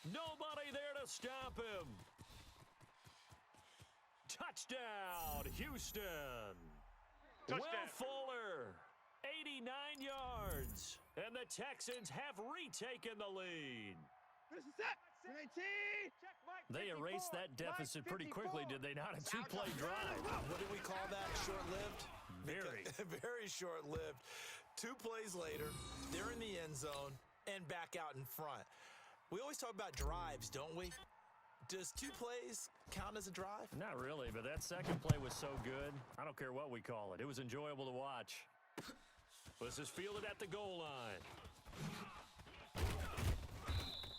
Nobody there to stop him. Touchdown, Houston. Will Fuller, 89 yards. And the Texans have retaken the lead. They erased that deficit pretty quickly, did they not? A two-play drive. What do we call that? Short-lived? Very. Very short-lived. 2 plays later, they're in the end zone and back out in front. We always talk about drives, don't we? Does 2 plays count as a drive? Not really, but that second play was so good. I don't care what we call it. It was enjoyable to watch. This is fielded at the goal line.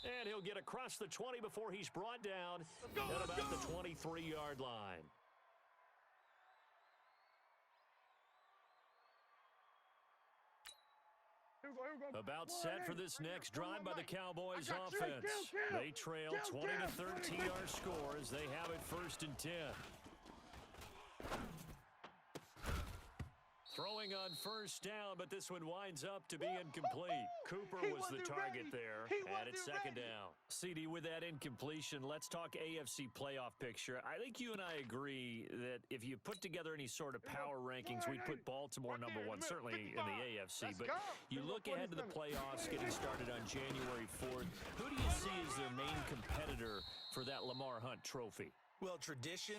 And he'll get across the 20 before he's brought down at about the 23-yard line. About set for this next drive by the Cowboys offense. They trail 20-13 our score as they have it 1st and 10. Throwing on 1st down, but this one winds up to be incomplete. Cooper was the target there, and it's 2nd down. CD, with that incompletion, let's talk AFC playoff picture. I think you and I agree that if you put together any sort of power rankings, we'd put Baltimore number 1, certainly in the AFC. But you look ahead to the playoffs getting started on January 4th. Who do you see as their main competitor for that Lamar Hunt trophy? Well, tradition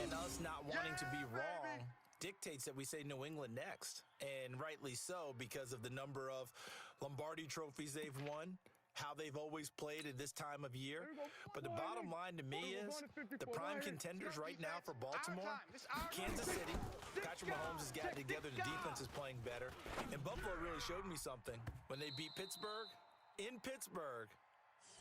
and us not wanting to be wrong dictates that we say New England next, and rightly so because of the number of Lombardi trophies they've won, how they've always played at this time of year. But the bottom line to me is the prime contenders right now for Baltimore, Kansas City. Patrick Mahomes has gotten together. The defense is playing better. And Buffalo really showed me something when they beat Pittsburgh in Pittsburgh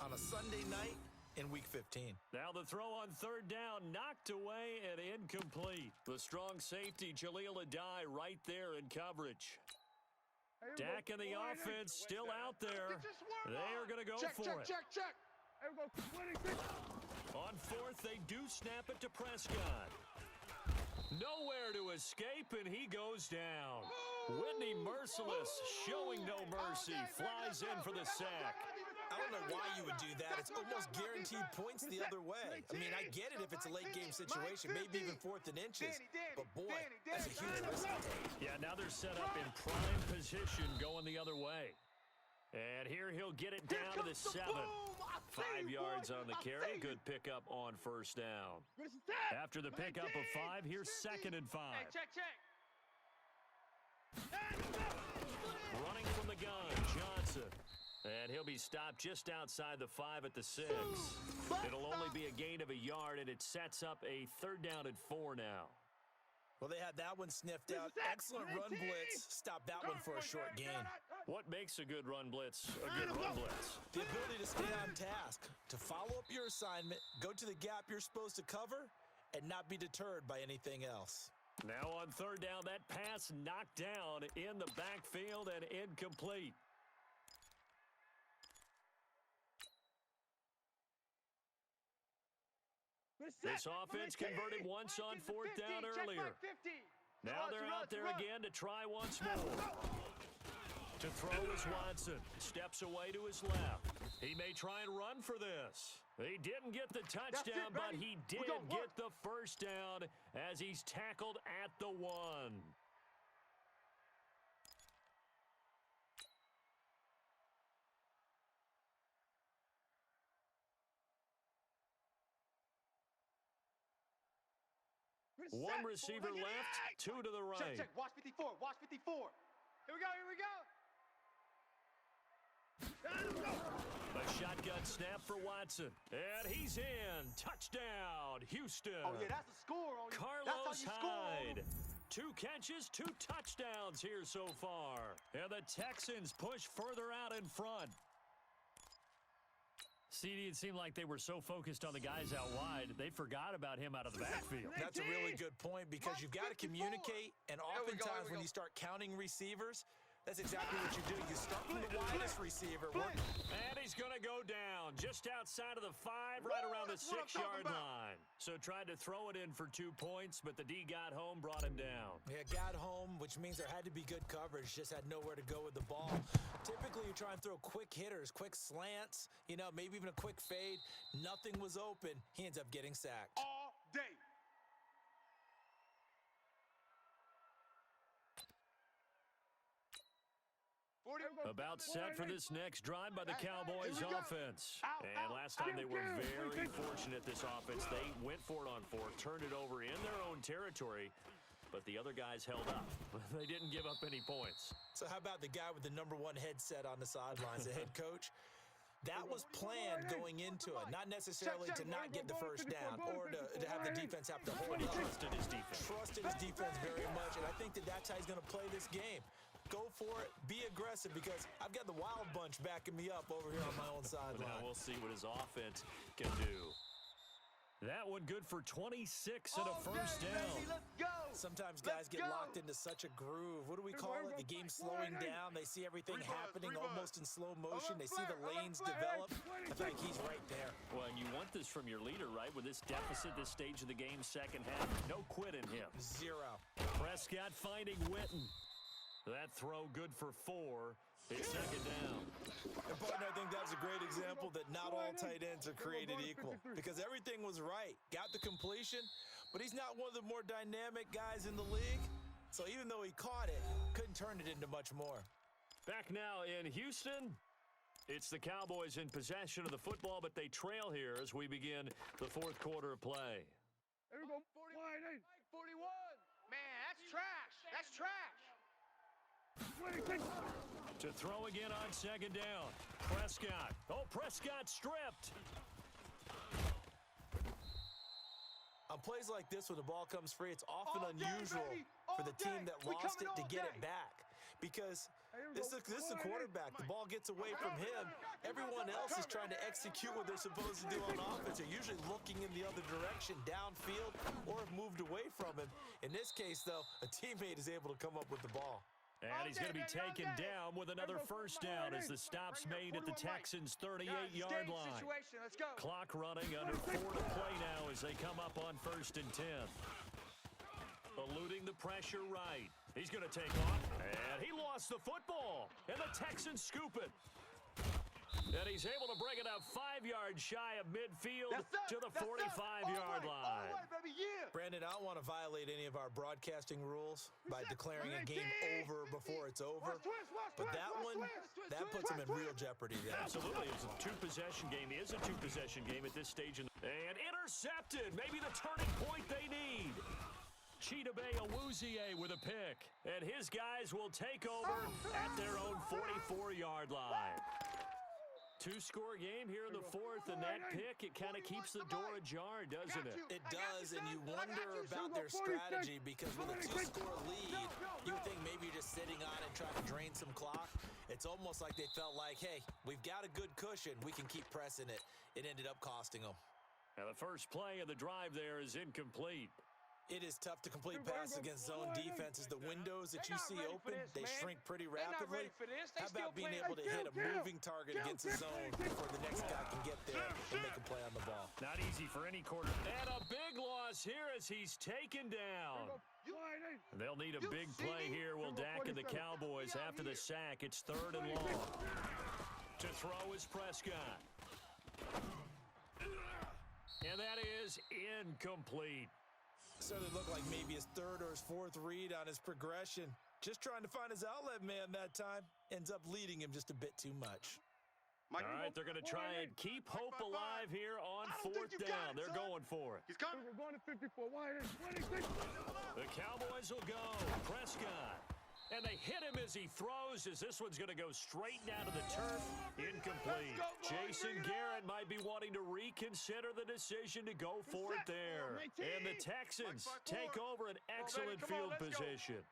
on a Sunday night in Week 15. Now the throw on 3rd down, knocked away and incomplete. The strong safety, Jaleel Adai, right there in coverage. Dak and the offense still out there. They are going to go for it. Check. On 4th, they do snap it to Prescott. Nowhere to escape, and he goes down. Whitney Merciless, showing no mercy, flies in for the sack. I don't know why you would do that. It's almost guaranteed points the other way. I mean, I get it if it's a late-game situation, maybe even 4th and inches. But, boy, that's a huge risk to take. Yeah, now they're set up in prime position going the other way. And here he'll get it down to the 7. 5 yards on the carry. Good pickup on 1st down. After the pickup of 5, here's 2nd and 5. Check. Running from the gun, Johnson. And he'll be stopped just outside the 5 at the 6. It'll only be a gain of a yard, and it sets up a 3rd down and 4 now. Well, they had that one sniffed out. Excellent run blitz. Stop that one for a short gain. What makes a good run blitz a good run blitz? The ability to stay on task, to follow up your assignment, go to the gap you're supposed to cover, and not be deterred by anything else. Now on 3rd down, that pass knocked down in the backfield and incomplete. This offense converted once on 4th down earlier. Now they're out there again to try once more. To throw is Watson. Steps away to his left. He may try and run for this. He didn't get the touchdown, but he did get the 1st down as he's tackled at the 1. One receiver left, 2 to the right. Check. Watch 54. Here we go. A shotgun snap for Watson. And he's in. Touchdown, Houston. Oh, yeah, that's a score. Carlos Hyde. 2 catches, 2 touchdowns here so far. And the Texans push further out in front. CD, it seemed like they were so focused on the guys out wide, they forgot about him out of the backfield. That's a really good point because you've got to communicate, and oftentimes when you start counting receivers, that's exactly what you do. You start from the widest receiver. And he's going to go down. just outside of the 5, right around the 6-yard line. So tried to throw it in for 2 points, but the D got home, brought him down. Yeah, got home, which means there had to be good coverage. Just had nowhere to go with the ball. Typically, you try and throw quick hitters, quick slants, maybe even a quick fade. Nothing was open. He ends up getting sacked. All day. About set for this next drive by the Cowboys offense. And last time they were very fortunate, this offense. They went for it on 4, turned it over in their own territory, but the other guys held up. They didn't give up any points. So how about the guy with the number 1 headset on the sidelines, the head coach? That was planned going into it, not necessarily to not get the first down or to have the defense have to hold But he up. trusted his defense. Trusted his defense very much, and I think that's how he's going to play this game. Go for it. Be aggressive because I've got the wild bunch backing me up over here on my own sideline. Now we'll see what his offense can do. That one good for 26 and a first down. Let's go. Sometimes guys get locked into such a groove. What do we call it? The game's slowing down. They see everything happening almost in slow motion. They see the lanes develop. I feel like he's right there. Well, and you want this from your leader, right? With this deficit, this stage of the game, second half, no quit in him. 0. Prescott finding Witten. That throw good for 4. It's second down. And partner, I think that's a great example that not all tight ends are created equal because everything was right. Got the completion, but he's not one of the more dynamic guys in the league. So even though he caught it, couldn't turn it into much more. Back now in Houston. It's the Cowboys in possession of the football, but they trail here as we begin the 4th quarter of play. There we go. 41. Man, that's trash. That's trash. To throw again on second down. Prescott. Oh, Prescott stripped. On plays like this, when the ball comes free, it's often unusual for the team that lost it to get it back. Because this is the quarterback. The ball gets away from him. Everyone else is trying to execute what they're supposed to do on offense. They're usually looking in the other direction, downfield, or have moved away from him. In this case, though, a teammate is able to come up with the ball. And he's going to be taken down with another first down as the stop's made at the Texans' 38-yard line. Let's go. Clock running, under 4 to play now as they come up on 1st and 10. Eluding the pressure right. He's going to take off, and he lost the football. And the Texans scoop it. And he's able to bring it up 5 yards shy of midfield to the 45-yard line. Brandon, I don't want to violate any of our broadcasting rules by declaring a game over before it's over. But that one, that puts him in real jeopardy there. Absolutely. It's a 2-possession game. It is a 2-possession game at this stage. And intercepted. Maybe the turning point they need. Chidobe Awuzie with a pick. And his guys will take over at their own 44-yard line. 2-score game here in the 4th, and that pick, it kind of keeps the door ajar, doesn't it? It does, and you wonder about their strategy because with a 2-score lead, you would think maybe you're just sitting on it trying to drain some clock. It's almost like they felt like, hey, we've got a good cushion. We can keep pressing it. It ended up costing them. Now the first play of the drive there is incomplete. It is tough to complete passes against zone defenses. The windows that you see open, they shrink pretty rapidly. How about being able to hit a moving target against a zone before the next guy can get there and make a play on the ball? Not easy for any quarter. And a big loss here as he's taken down. They'll need a big play here. Will Dak and the Cowboys after the sack. It's 3rd and long. To throw is Prescott. And that is incomplete. Started to look like maybe his 3rd or his 4th read on his progression. Just trying to find his outlet man that time. Ends up leading him just a bit too much. All right, they're going to try and keep hope alive here on 4th down. They're going for it. He's coming. We're going to 54. The Cowboys will go. Prescott. And they hit him as he throws, as this one's going to go straight down to the turf. Incomplete. Jason Garrett might be wanting to reconsider the decision to go for it there. And the Texans take over an excellent field position.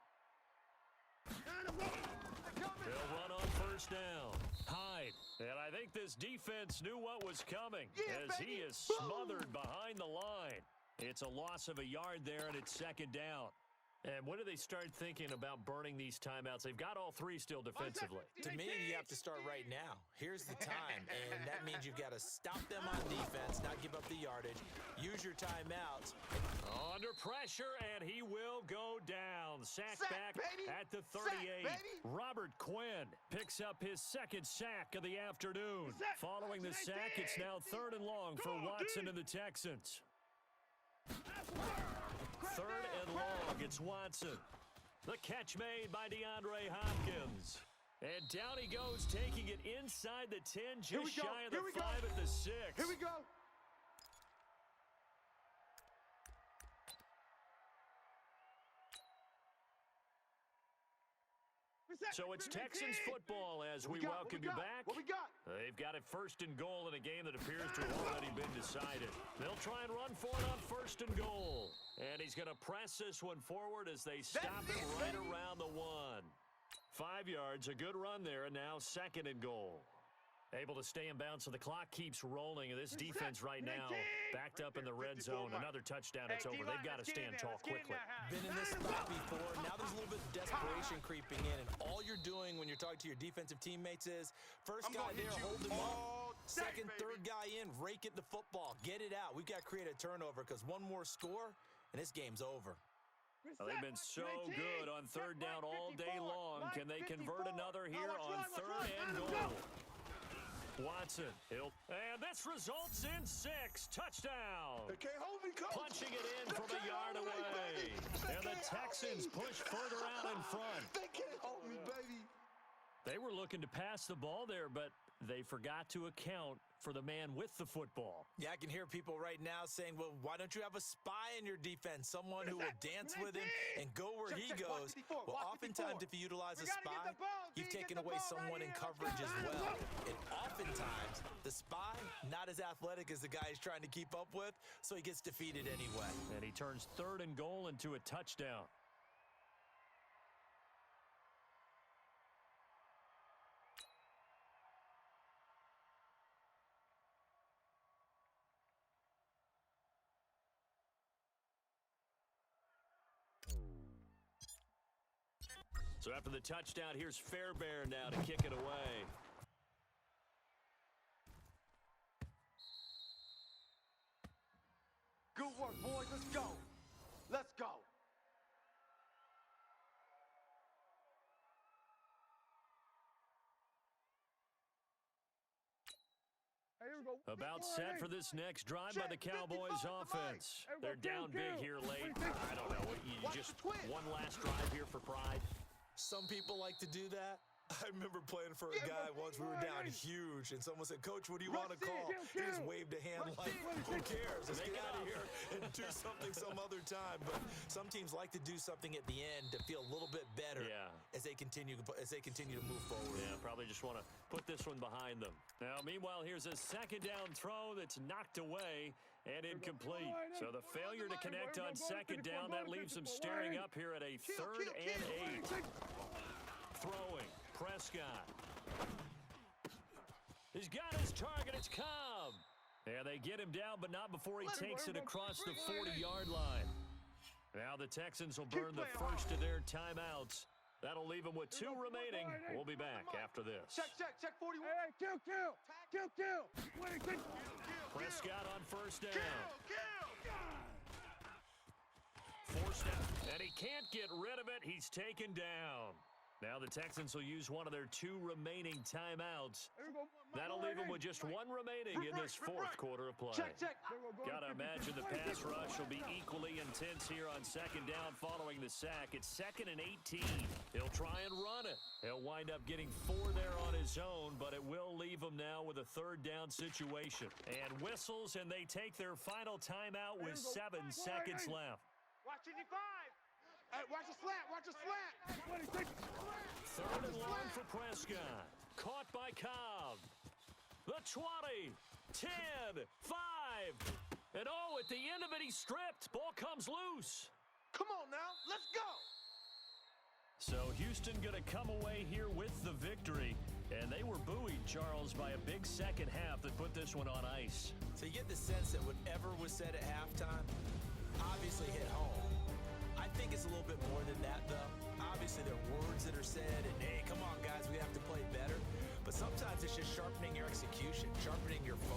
They'll run on 1st down. Hyde. And I think this defense knew what was coming as he is smothered behind the line. It's a loss of a yard there, and it's 2nd down. And when do they start thinking about burning these timeouts? They've got all three still defensively. To me, you have to start right now. Here's the time, and that means you've got to stop them on defense, not give up the yardage. Use your timeouts. Under pressure, and he will go down. Sack back baby. at the 38. Sack, baby. Robert Quinn picks up his second sack of the afternoon. Following the sack, it's now 3rd and long for Watson and the Texans. 3rd and long, it's Watson. The catch made by DeAndre Hopkins. And down he goes, taking it inside the 10, just shy of the 5 at the 6. Here we go. So it's Texans football as we welcome you back. What we got? They've got it 1st and goal in a game that appears to have already been decided. They'll try and run for it on 1st and goal. And he's going to press this one forward as they stop it right around the 1. 5 yards, a good run there, and now 2nd and goal. Able to stay in bounds, so the clock keeps rolling. And this defense right now backed up in the red zone. Another touchdown, it's over. They've got to stand tall quickly. Been in this spot before. Now there's a little bit of desperation creeping in, and all you're doing when you're talking to your defensive teammates is first guy there, hold him up. Second, third guy in, rake at the football. Get it out. We've got to create a turnover because one more score, and this game's over. Well, they've been so good on 3rd down all day long. Can they convert another here on 3rd and goal? Watson, and this results in 6. Touchdown. They can't hold me, coach. Punching it in from a yard away. And the Texans push further out in front. They can't hold me, baby. They were looking to pass the ball there, but they forgot to account for the man with the football. Yeah, I can hear people right now saying, well, why don't you have a spy in your defense, someone who will dance with him and go where he goes? Well, oftentimes if you utilize a spy, you've taken away someone in coverage as well. And oftentimes, the spy, not as athletic as the guy he's trying to keep up with, so he gets defeated anyway. And he turns 3rd and goal into a touchdown. So after the touchdown, here's Fairbairn now to kick it away. Good work, boys. Let's go. Let's go. About set for this next drive by the Cowboys offense. They're down big here late. I don't know. You just one last drive here for pride. Some people like to do that. I remember playing for a guy once. We were down huge, and someone said, Coach, what do you want to call? He just waved a hand like, who cares? Let's get out of here and do something some other time. But some teams like to do something at the end to feel a little bit better as they continue to move forward. Yeah, probably just want to put this one behind them. Now, meanwhile, here's a 2nd down throw that's knocked away and incomplete. So the failure to connect on 2nd down, that leaves them staring up here at a 3rd and 8. Throwing. Prescott. He's got his target. It's Cobb. And they get him down, but not before he takes it across the 40-yard line. Now the Texans will burn the first of their timeouts. That'll leave them with 2 remaining. We'll be back after this. Check 41. Hey, kill. Prescott on 1st down. Forced out, and he can't get rid of it. He's taken down. Now the Texans will use one of their 2 remaining timeouts. That'll leave them with just 1 remaining in this 4th quarter of play. Check. Gotta imagine the pass rush will be equally intense here on 2nd down following the sack. It's 2nd and 18. He'll try and run it. He'll wind up getting 4 there on his own, but it will leave him now with a 3rd down situation. And whistles, and they take their final timeout with 7 seconds left. Watch 85. Hey, watch the slat. 3rd and long for Prescott. Caught by Cobb. The 20, 10, 5. And at the end of it, he's stripped. Ball comes loose. Come on now, let's go. So Houston going to come away here with the victory. And they were buoyed, Charles, by a big second half that put this one on ice. So you get the sense that whatever was said at halftime obviously hit home. I think it's a little bit more than that, though. Obviously, there are words that are said, and hey, come on, guys, we have to play better. But sometimes it's just sharpening your execution, sharpening your focus.